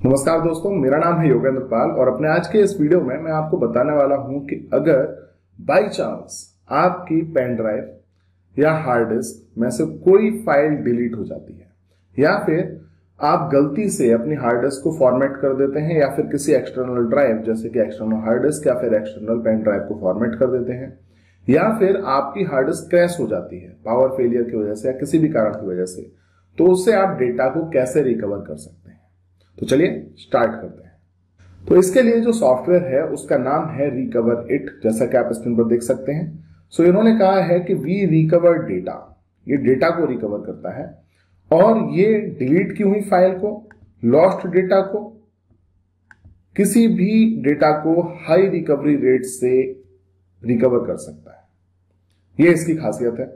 नमस्कार दोस्तों, मेरा नाम है योगेंद्र पाल और अपने आज के इस वीडियो में मैं आपको बताने वाला हूं कि अगर बाय चांस आपकी पेन ड्राइव या हार्ड डिस्क में से कोई फाइल डिलीट हो जाती है या फिर आप गलती से अपनी हार्ड डिस्क को फॉर्मेट कर देते हैं या फिर किसी एक्सटर्नल ड्राइव जैसे कि एक्सटर्नल हार्ड डिस्क या फिर एक्सटर्नल पेन ड्राइव को फॉर्मेट कर देते हैं या फिर आपकी हार्ड डिस्क क्रैश हो जाती है पावर फेलियर की वजह से या किसी भी कारण की वजह से, तो उससे आप डेटा को कैसे रिकवर कर सकते हैं। तो चलिए स्टार्ट करते हैं। तो इसके लिए जो सॉफ्टवेयर है उसका नाम है रिकवर इट, जैसा कि आप स्क्रीन पर देख सकते हैं। सो इन्होंने कहा है कि वी रिकवर डेटा, ये डेटा को रिकवर करता है और ये डिलीट की हुई फाइल को, लॉस्ट डेटा को, किसी भी डेटा को हाई रिकवरी रेट से रिकवर कर सकता है। ये इसकी खासियत है।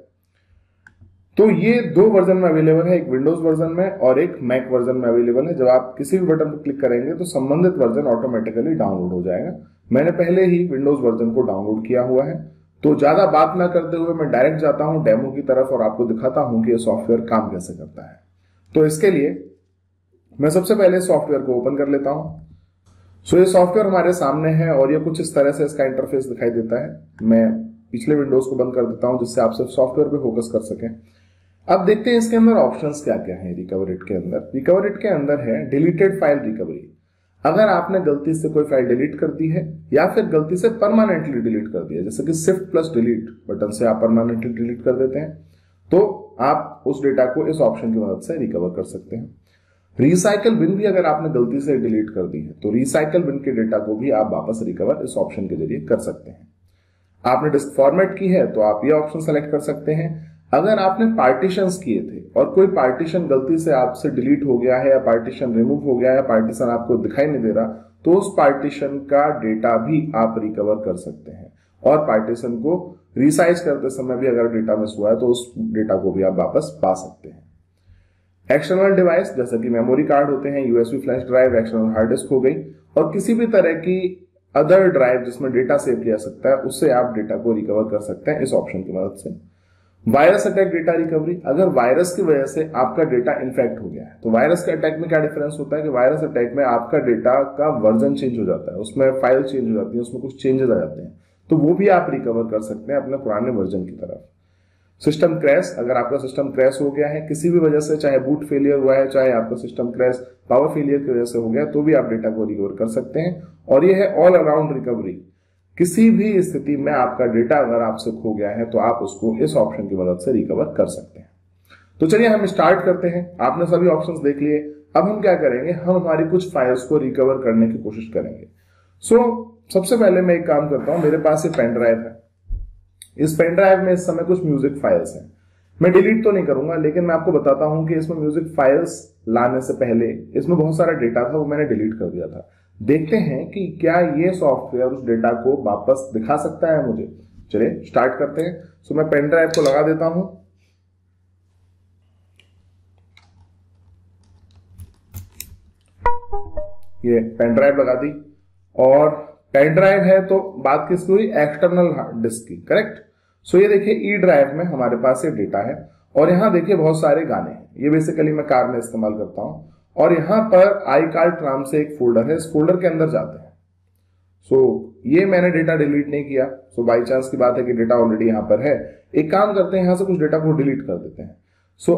तो ये दो वर्जन में अवेलेबल है, एक विंडोज वर्जन में और एक मैक वर्जन में अवेलेबल है। जब आप किसी भी बटन पर क्लिक करेंगे तो संबंधित वर्जन ऑटोमेटिकली डाउनलोड हो जाएगा। मैंने पहले ही विंडोज वर्जन को डाउनलोड किया हुआ है, तो ज्यादा बात ना करते हुए मैं डायरेक्ट जाता हूं डेमो की तरफ और आपको दिखाता हूं कि यह सॉफ्टवेयर काम कैसे करता है। तो इसके लिए मैं सबसे पहले सॉफ्टवेयर को ओपन कर लेता हूं। सो ये सॉफ्टवेयर हमारे सामने है और ये कुछ इस तरह से इसका इंटरफेस दिखाई देता है। मैं पिछले विंडोज को बंद कर देता हूं जिससे आप सिर्फ सॉफ्टवेयर पे फोकस कर सकें। अब देखते हैं इसके अंदर ऑप्शंस क्या क्या है। रिकवर इट के अंदर, रिकवर इट के अंदर है डिलीटेड फाइल रिकवरी। अगर आपने गलती से कोई फाइल डिलीट कर दी है या फिर गलती से परमानेंटली डिलीट कर दिया, जैसे कि शिफ्ट प्लस डिलीट बटन से आप परमानेंटली डिलीट कर देते हैं, तो आप उस डेटा को इस ऑप्शन की मदद से रिकवर कर सकते हैं। रिसाइकल बिन भी अगर आपने गलती से डिलीट कर दी है तो रिसाइकल बिन के डेटा को भी आप वापस रिकवर इस ऑप्शन के जरिए कर सकते हैं। आपने डिस्क फॉर्मेट की है तो आप ये ऑप्शन सेलेक्ट कर सकते हैं। अगर आपने पार्टीशंस किए थे और कोई पार्टीशन गलती से आपसे डिलीट हो गया है या पार्टीशन रिमूव हो गया है, पार्टीशन आपको दिखाई नहीं दे रहा, तो उस पार्टीशन का डेटा भी आप रिकवर कर सकते हैं और पार्टीशन को रिसाइज करते समय भी अगर डेटा मिस हुआ है तो उस डेटा को भी आप वापस पा सकते हैं। एक्सटर्नल डिवाइस जैसे कि मेमोरी कार्ड होते हैं, USB flash drive, external hard disk हो गई और किसी भी तरह की अदर ड्राइव जिसमें डेटा सेव किया सकता है, उससे आप डेटा को रिकवर कर सकते हैं इस ऑप्शन की मदद से। वायरस अटैक डेटा रिकवरी, अगर वायरस की वजह से आपका डेटा इन्फेक्ट हो गया है तो वायरस के अटैक में क्या डिफरेंस होता है कि वायरस अटैक में आपका डेटा का वर्जन चेंज हो जाता है, उसमें फाइल चेंज हो जाती है, उसमें कुछ चेंजेस आ जाते हैं, तो वो भी आप रिकवर कर सकते हैं अपने पुराने वर्जन की तरफ। सिस्टम क्रैश, अगर आपका सिस्टम क्रैश हो गया है किसी भी वजह से, चाहे बूट फेलियर हुआ है, चाहे आपका सिस्टम क्रैश पावर फेलियर की वजह से हो गया, तो भी आप डेटा को रिकवर कर सकते हैं। और ये है ऑल अराउंड रिकवरी, किसी भी स्थिति में आपका डेटा अगर आपसे खो गया है तो आप उसको इस ऑप्शन की मदद से रिकवर कर सकते हैं। तो चलिए हम स्टार्ट करते हैं। आपने सभी ऑप्शंस देख लिए, अब हम क्या करेंगे, हम हमारी कुछ फाइल्स को रिकवर करने की कोशिश करेंगे। सबसे पहले मैं एक काम करता हूं, मेरे पास ये पेन ड्राइव है। इस पेन ड्राइव में इस समय कुछ म्यूजिक फाइल्स हैं। मैं डिलीट तो नहीं करूंगा, लेकिन मैं आपको बताता हूं कि इसमें म्यूजिक फाइल्स लाने से पहले इसमें बहुत सारा डेटा था, वो मैंने डिलीट कर दिया था। देखते हैं कि क्या ये सॉफ्टवेयर उस डेटा को वापस दिखा सकता है मुझे। चलिए स्टार्ट करते हैं। मैं पेन ड्राइव को लगा देता हूं। ये पेन ड्राइव लगा दी और पेन ड्राइव है तो बात किसकी हुई, एक्सटर्नल हार्ड डिस्क की, करेक्ट। ये देखिए ई ड्राइव में हमारे पास ये डेटा है और यहां देखिए बहुत सारे गाने हैं। ये बेसिकली मैं कार में इस्तेमाल करता हूं और यहां पर iCart नाम से एक फोल्डर है, इस फोल्डर के अंदर जाते हैं। ये मैंने डेटा डिलीट नहीं किया, बाई चांस की बात है कि डेटा ऑलरेडी यहां पर है। एक काम करते हैं, यहां से कुछ डेटा को डिलीट कर देते हैं।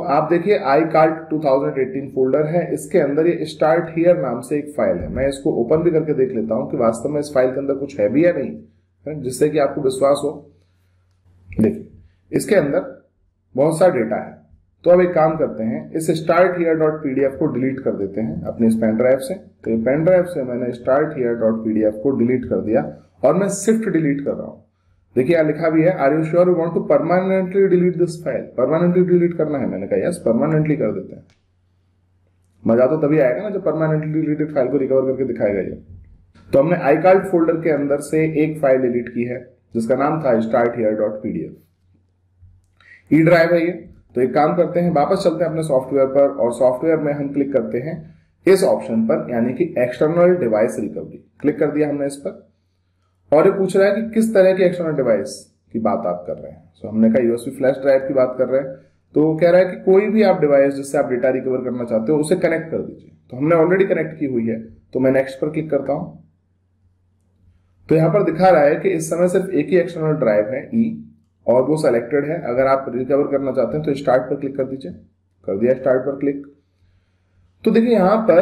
आप देखिए iCart 2018 फोल्डर है, इसके अंदर ये स्टार्ट हियर नाम से एक फाइल है। मैं इसको ओपन भी करके देख लेता हूं कि वास्तव में इस फाइल के अंदर कुछ है भी या नहीं, जिससे कि आपको विश्वास हो। देखिए इसके अंदर बहुत सारा डेटा है। तो अब एक काम करते हैं, इस starthere.pdf को डिलीट कर देते हैं अपने इस पेन ड्राइव से। तो ये पेन ड्राइव से मैंने starthere.pdf को डिलीट कर दिया और मैं शिफ्ट डिलीट कर रहा हूं। देखिए यहां लिखा भी है, are you sure you want to permanently delete this file. Permanently delete करना है, मैंने कहा यस परमानेंटली कर देते हैं। मजा तो तभी आएगा ना जब परमानेंटली डिलीटेड फाइल को रिकवर करके दिखाएगा ये। तो हमने iCart फोल्डर के अंदर से एक फाइल डिलीट की है जिसका नाम था starthere.pdf। ई ड्राइव है ये। तो एक काम करते हैं, वापस चलते हैं अपने सॉफ्टवेयर पर और सॉफ्टवेयर में हम क्लिक करते हैं इस ऑप्शन पर, यानी कि एक्सटर्नल डिवाइस रिकवरी। क्लिक कर दिया हमने इस पर और ये पूछ रहा है कि किस तरह की एक्सटर्नल डिवाइस की बात आप कर रहे हैं। हमने कहा यूएसबी फ्लैश ड्राइव की बात कर रहे हैं। तो कह रहा है कि कोई भी आप डिवाइस जिससे आप डेटा रिकवर करना चाहते हो उसे कनेक्ट कर दीजिए। तो हमने ऑलरेडी कनेक्ट की हुई है, तो मैं नेक्स्ट पर क्लिक करता हूं। तो यहां पर दिखा रहा है कि इस समय सिर्फ एक ही एक्सटर्नल ड्राइव है ई, और वो सेलेक्टेड है। अगर आप रिकवर करना चाहते हैं तो स्टार्ट पर क्लिक कर दीजिए। कर दिया स्टार्ट पर क्लिक। तो देखिए यहां पर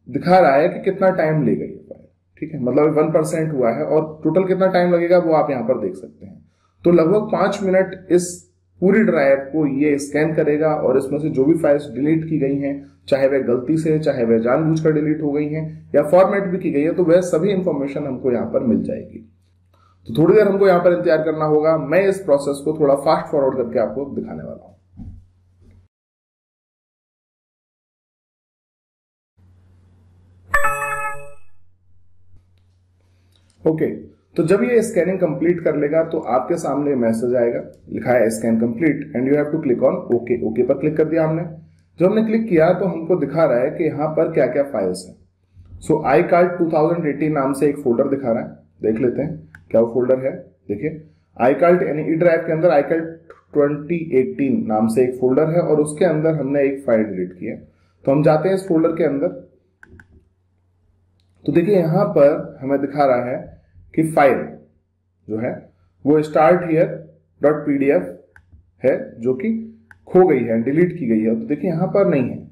दिखा रहा है कि कितना टाइम लेगा ये फाइल, ठीक है, मतलब 1% हुआ है, और टोटल कितना टाइम लगेगा वो आप यहां पर देख सकते हैं। तो लगभग 5 मिनट इस पूरी ड्राइव को ये स्कैन करेगा, और इसमें से जो भी फाइल्स डिलीट की गई हैं, चाहे वह गलती से, चाहे वह जानबूझकर डिलीट हो गई हैं या फॉर्मेट भी की गई है, तो वह सभी इंफॉर्मेशन हमको यहां पर मिल जाएगी। तो थोड़ी देर हमको यहां पर इंतजार करना होगा। मैं इस प्रोसेस को थोड़ा फास्ट फॉरवर्ड करके आपको दिखाने वाला हूं। ओके, तो जब ये स्कैनिंग कंप्लीट कर लेगा तो आपके सामने मैसेज आएगा, लिखा है scan complete and you have to click on okay. Okay पर क्लिक कर दिया हमने। जब हमने क्लिक किया तो हमको दिखा रहा है कि यहां पर क्या क्या फाइल्स हैं। सो आई कार्ड 2018 नाम से एक फोल्डर दिखा रहा है, देख लेते हैं क्या वो फोल्डर है। देखिए आई कार्ड यानी ई ड्राइव के अंदर आई कार्ड 2018 नाम से एक फोल्डर है, और उसके अंदर हमने एक फाइल डिलीट की है। तो हम जाते हैं इस फोल्डर के अंदर। तो देखिए यहां पर हमें दिखा रहा है कि फाइल जो है वो स्टार्ट हियर डॉट पीडीएफ है, जो कि खो गई है, डिलीट की गई है। तो देखिए यहां पर नहीं है,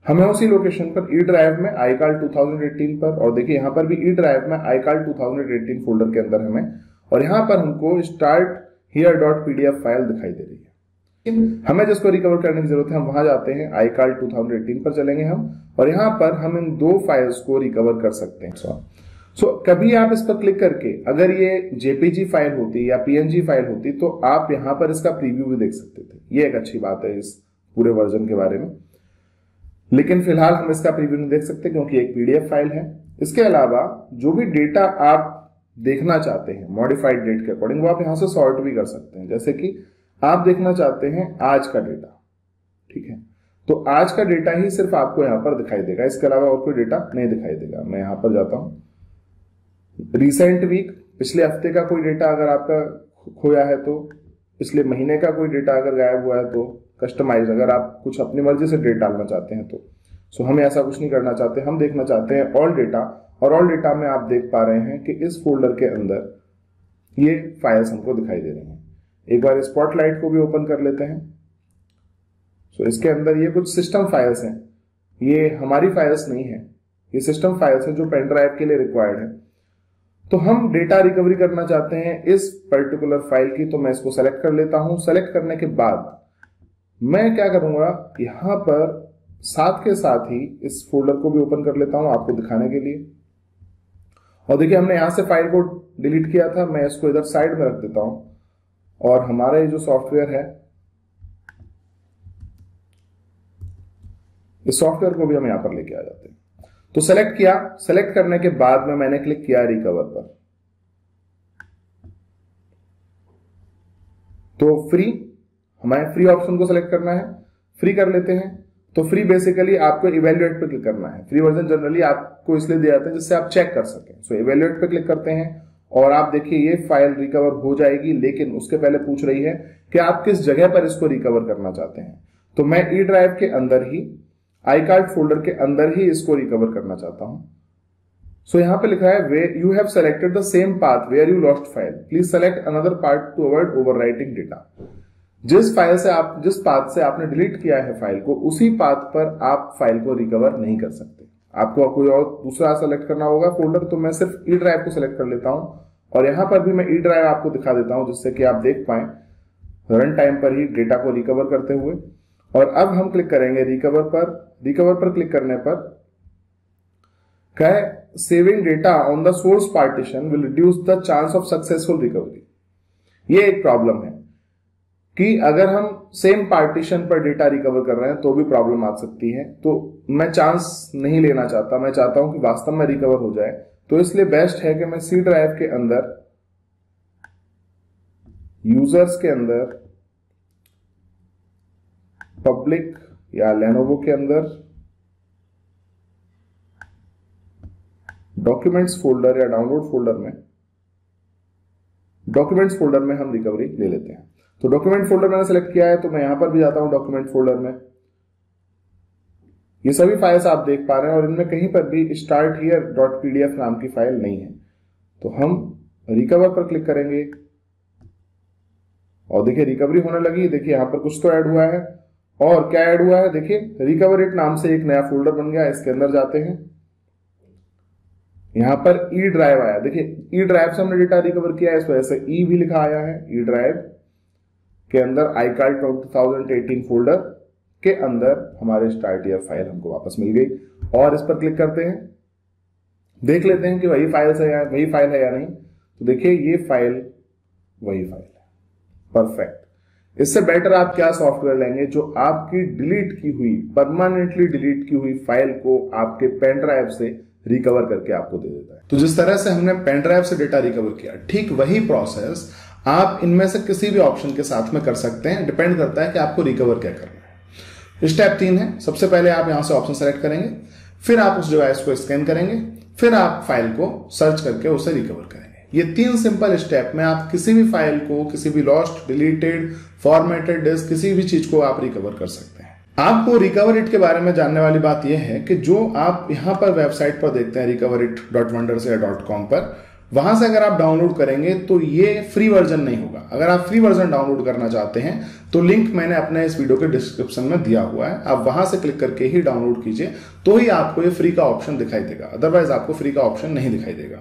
हमें उसी लोकेशन पर ई ड्राइव में आई कार्ड 2018 पर, और देखिए यहां पर भी ई ड्राइव में आई कार्ड 2018 फोल्डर के अंदर हमें, और यहां पर हमको start here dot PDF file दिखाई दे रही है। हमें जिसको रिकवर करने की जरूरत है हम वहां जाते हैं, आई कार्ड 2018 पर चलेंगे हम, और यहां पर हम इन दो फाइल्स को रिकवर कर सकते हैं। कभी आप इस पर क्लिक करके अगर ये जेपीजी फाइल होती या पीएनजी फाइल होती तो आप यहां पर इसका प्रीव्यू भी देख सकते थे। ये एक अच्छी बात है इस पूरे वर्जन के बारे में, लेकिन फिलहाल हम इसका प्रीव्यू नहीं देख सकते क्योंकि एक पीडीएफ फाइल है। इसके अलावा जो भी डेटा आप देखना चाहते हैं मॉडिफाइड डेट के अकॉर्डिंग, वो आप यहां से सॉर्ट भी कर सकते हैं। जैसे कि आप देखना चाहते हैं आज का डेटा, ठीक है, तो आज का डेटा ही सिर्फ आपको यहां पर दिखाई देगा, इसके अलावा और कोई डेटा नहीं दिखाई देगा। मैं यहां पर जाता हूं, रिसेंट वीक, पिछले हफ्ते का कोई डेटा अगर आपका खोया है तो, पिछले महीने का कोई डेटा अगर गायब हुआ है तो, कस्टमाइज अगर आप कुछ अपनी मर्जी से डेट डालना चाहते हैं तो। सो हम ऐसा कुछ नहीं करना चाहते, हम देखना चाहते हैं ऑल डेटा, और ऑल डेटा में आप देख पा रहे हैं कि इस फोल्डर के अंदर ये फाइल्स हमको दिखाई दे रही हैं। एक बार स्पॉटलाइट को भी ओपन कर लेते हैं। सो इसके अंदर ये कुछ सिस्टम फाइल्स हैं, ये हमारी फाइल्स नहीं है, ये सिस्टम फाइल्स हैं जो पेन ड्राइव के लिए रिक्वायर्ड है। तो हम डेटा रिकवरी करना चाहते हैं इस पर्टिकुलर फाइल की, तो मैं इसको सेलेक्ट कर लेता हूं। सेलेक्ट करने के बाद मैं क्या करूंगा, यहां पर साथ के साथ ही इस फोल्डर को भी ओपन कर लेता हूं आपको दिखाने के लिए। और देखिए हमने यहां से फाइल को डिलीट किया था, मैं इसको इधर साइड में रख देता हूं, और हमारा ये जो सॉफ्टवेयर है, इस सॉफ्टवेयर को भी हम यहां पर लेके आ जाते हैं। तो सेलेक्ट किया, सेलेक्ट करने के बाद में मैंने क्लिक किया रिकवर पर। तो फ्री, हमें फ्री ऑप्शन को सेलेक्ट करना है, फ्री कर लेते हैं। तो फ्री बेसिकली आपको इवेल्युएट पे क्लिक करना है। फ्री वर्जन जनरली आपको इसलिए दिया जाता है जिससे आप चेक कर सकें। सो इवेल्युएट पे क्लिक करते हैं, और आप देखिए ये फाइल रिकवर हो जाएगी, लेकिन उसके पहले पूछ रही है कि आप किस जगह पर इसको रिकवर करना चाहते हैं। तो मैं ई ड्राइव के अंदर ही, आई कार्ड फोल्डर के अंदर ही इसको रिकवर करना चाहता हूं। सो यहां पे लिखा है वे you have selected the same path where you lost file, please select another part to avoid overwriting data. जिस फाइल से आप, जिस पाथ से आपने डिलीट किया है फाइल को, उसी पाथ पर आप फाइल को रिकवर नहीं कर सकते। आपको कोई और दूसरा सेलेक्ट करना होगा फोल्डर। तो मैं सिर्फ ई ड्राइव को सिलेक्ट कर लेता हूं, और यहां पर भी मैं ई ड्राइव आपको दिखा देता हूं जिससे कि आप देख पाए रन टाइम पर ही डेटा को रिकवर करते हुए। और अब हम क्लिक करेंगे रिकवर पर। रिकवर पर क्लिक करने पर क्या है, saving data on the source partition will reduce the chance of successful recovery. ये एक प्रॉब्लम है कि अगर हम सेम पार्टीशन पर डेटा रिकवर कर रहे हैं तो भी प्रॉब्लम आ सकती है। तो मैं चांस नहीं लेना चाहता, मैं चाहता हूं कि वास्तव में रिकवर हो जाए। तो इसलिए बेस्ट है कि मैं सी ड्राइव के अंदर, यूजर्स के अंदर, पब्लिक या लेनोवो के अंदर, डॉक्यूमेंट्स फोल्डर या डाउनलोड फोल्डर में, डॉक्यूमेंट्स फोल्डर में हम रिकवरी ले लेते हैं। तो डॉक्यूमेंट फोल्डर मैंने सेलेक्ट किया है, तो मैं यहां पर भी जाता हूं डॉक्यूमेंट फोल्डर में। ये सभी फाइल्स आप देख पा रहे हैं और इनमें कहीं पर भी starthere.pdf नाम की फाइल नहीं है। तो हम रिकवर पर क्लिक करेंगे और देखिए रिकवरी होने लगी। देखिए यहां पर कुछ तो ऐड हुआ है, और क्या ऐड हुआ है देखिए, रिकवर इट नाम से एक नया फोल्डर बन गया। इसके अंदर जाते हैं, यहां पर ई ड्राइव आया। देखिए ई ड्राइव से हमने डेटा रिकवर किया है, इस वजह से ई भी लिखा आया है। ई ड्राइव के अंदर iCard 2018 फोल्डर के अंदर हमारे स्टार्टियर फाइल हमको वापस मिल गई। और इस पर क्लिक करते हैं, देख लेते हैं कि वही फाइल है या नहीं। तो देखिए ये फाइल वही फाइल है, परफेक्ट। इससे बेटर आप क्या सॉफ्टवेयर लेंगे जो आपकी डिलीट की हुई, परमानेंटली डिलीट की हुई फाइल को आपके पेन ड्राइव से रिकवर करके आपको दे देता है। तो जिस तरह से हमने पेन ड्राइव से डेटा रिकवर किया, ठीक वही प्रोसेस आप इनमें से किसी भी ऑप्शन के साथ में कर सकते हैं। डिपेंड करता है कि आपको रिकवर क्या करना है। स्टेप 3 है, सबसे पहले आप यहां से ऑप्शन सेलेक्ट करेंगे, फिर आप उस डिवाइस को स्कैन करेंगे, फिर आप फाइल को सर्च करके उसे रिकवर करेंगे। ये 3 सिंपल स्टेप में आप किसी भी फाइल को, किसी भी लॉस्ट, डिलीटेड, फॉर्मेटेड डिस्क, किसी भी चीज को आप रिकवर कर सकते हैं। आपको रिकवर इट के बारे में जानने वाली बात यह है कि जो आप यहां पर वेबसाइट पर देखते हैं recoverit.wondershare.com पर, वहां से अगर आप डाउनलोड करेंगे तो ये फ्री वर्जन नहीं होगा। अगर आप फ्री वर्जन डाउनलोड करना चाहते हैं तो लिंक मैंने अपने इस वीडियो के डिस्क्रिप्शन में दिया हुआ है, आप वहां से क्लिक करके ही डाउनलोड कीजिए, तो ही आपको ये फ्री का ऑप्शन दिखाई देगा, अदरवाइज आपको फ्री का ऑप्शन नहीं दिखाई देगा।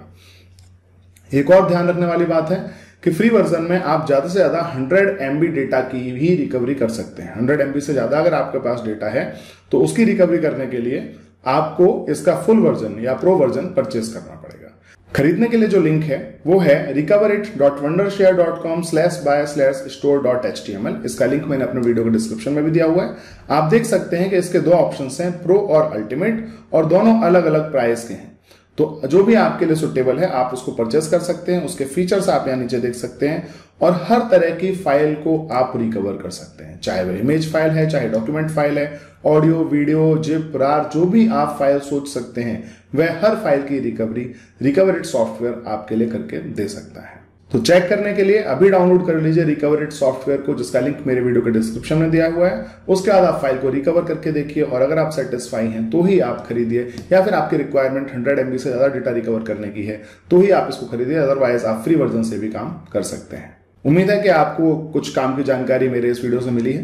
एक और ध्यान रखने वाली बात है कि फ्री वर्जन में आप ज्यादा से ज्यादा 100 MB डेटा की भी रिकवरी कर सकते हैं। 100 MB से ज्यादा अगर आपके पास डेटा है तो उसकी रिकवरी करने के लिए आपको इसका फुल वर्जन या प्रो वर्जन परचेस करना पड़ेगा। खरीदने के लिए जो लिंक है वो है recoverit.wondershare.com/buy/store.html। इसका लिंक मैंने अपने वीडियो के डिस्क्रिप्शन में भी दिया हुआ है। आप देख सकते हैं कि इसके 2 ऑप्शंस हैं, प्रो और अल्टीमेट, और दोनों अलग अलग प्राइस के हैं। तो जो भी आपके लिए सुटेबल है आप उसको परचेस कर सकते हैं। उसके फीचर्स आप यहां नीचे देख सकते हैं, और हर तरह की फाइल को आप रिकवर कर सकते हैं, चाहे वह इमेज फाइल है, चाहे डॉक्यूमेंट फाइल है, ऑडियो, वीडियो, जिप, रार, जो भी आप फाइल सोच सकते हैं वह हर फाइल की रिकवरी रिकवरिट सॉफ्टवेयर आपके लिए करके दे सकता है। तो चेक करने के लिए अभी डाउनलोड कर लीजिए रिकवरिट सॉफ्टवेयर को, जिसका लिंक मेरे वीडियो के डिस्क्रिप्शन में दिया हुआ है। उसके बाद आप फाइल को रिकवर करके देखिए, और अगर आप सेटिस्फाई हैं तो ही आप खरीदिए, या फिर आपकी रिक्वायरमेंट 100 MB से ज्यादा डेटा रिकवर करने की है तो ही आप इसको खरीदिए, अदरवाइज आप फ्री वर्जन से भी काम कर सकते हैं। उम्मीद है कि आपको कुछ काम की जानकारी मेरे इस वीडियो से मिली है।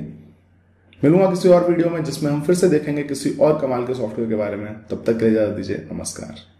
मिलूंगा किसी और वीडियो में जिसमें हम फिर से देखेंगे किसी और कमाल के सॉफ्टवेयर के बारे में। तब तक के लिए इजाजत दीजिए, नमस्कार।